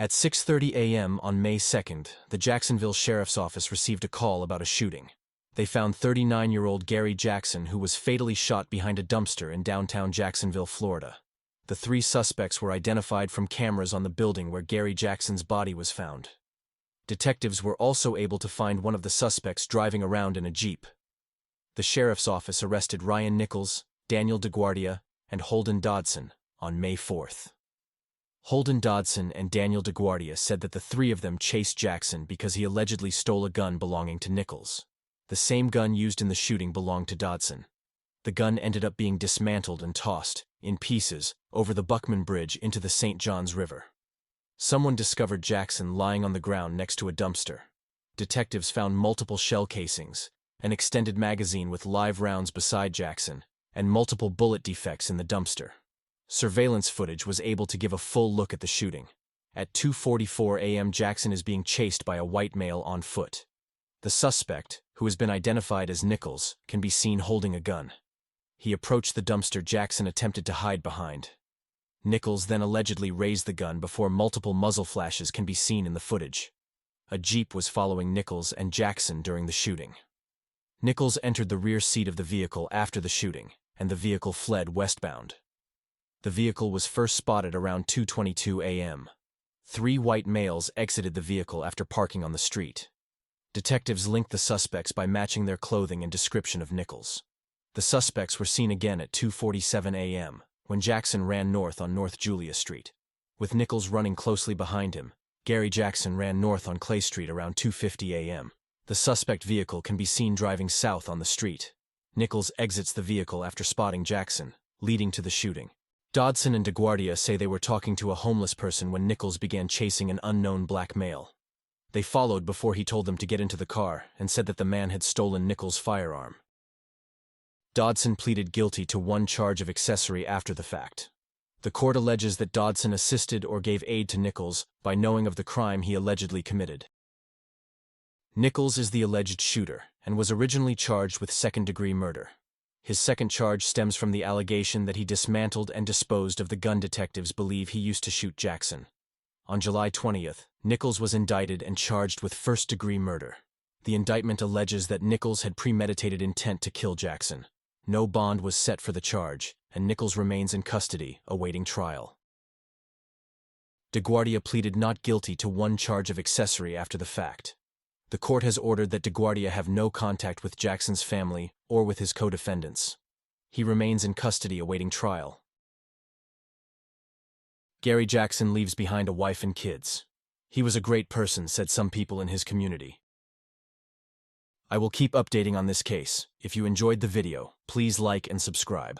At 6:30 a.m. on May 2nd, the Jacksonville Sheriff's Office received a call about a shooting. They found 39-year-old Gary Jackson, who was fatally shot behind a dumpster in downtown Jacksonville, Florida. The three suspects were identified from cameras on the building where Gary Jackson's body was found. Detectives were also able to find one of the suspects driving around in a Jeep. The Sheriff's Office arrested Ryan Nichols, Daniel DeGuardia, and Holden Dodson on May 4th. Holden Dodson and Daniel DeGuardia said that the three of them chased Jackson because he allegedly stole a gun belonging to Nichols. The same gun used in the shooting belonged to Dodson. The gun ended up being dismantled and tossed, in pieces, over the Buckman Bridge into the St. Johns River. Someone discovered Jackson lying on the ground next to a dumpster. Detectives found multiple shell casings, an extended magazine with live rounds beside Jackson, and multiple bullet defects in the dumpster. Surveillance footage was able to give a full look at the shooting. At 2:44 a.m. Jackson is being chased by a white male on foot. The suspect, who has been identified as Nichols, can be seen holding a gun. He approached the dumpster Jackson attempted to hide behind. Nichols then allegedly raised the gun before multiple muzzle flashes can be seen in the footage. A Jeep was following Nichols and Jackson during the shooting. Nichols entered the rear seat of the vehicle after the shooting, and the vehicle fled westbound. The vehicle was first spotted around 2:22 a.m. Three white males exited the vehicle after parking on the street. Detectives linked the suspects by matching their clothing and description of Nichols. The suspects were seen again at 2:47 a.m., when Jackson ran north on North Julia Street. With Nichols running closely behind him, Gary Jackson ran north on Clay Street around 2:50 a.m. The suspect vehicle can be seen driving south on the street. Nichols exits the vehicle after spotting Jackson, leading to the shooting. Dodson and DeGuardia say they were talking to a homeless person when Nichols began chasing an unknown black male. They followed before he told them to get into the car and said that the man had stolen Nichols' firearm. Dodson pleaded guilty to one charge of accessory after the fact. The court alleges that Dodson assisted or gave aid to Nichols by knowing of the crime he allegedly committed. Nichols is the alleged shooter and was originally charged with second-degree murder. His second charge stems from the allegation that he dismantled and disposed of the gun detectives believe he used to shoot Jackson. On July 20th, Nichols was indicted and charged with first-degree murder. The indictment alleges that Nichols had premeditated intent to kill Jackson. No bond was set for the charge, and Nichols remains in custody, awaiting trial. DeGuardia pleaded not guilty to one charge of accessory after the fact. The court has ordered that DeGuardia have no contact with Jackson's family or with his co-defendants. He remains in custody awaiting trial. Gary Jackson leaves behind a wife and kids. He was a great person, said some people in his community. I will keep updating on this case. If you enjoyed the video, please like and subscribe.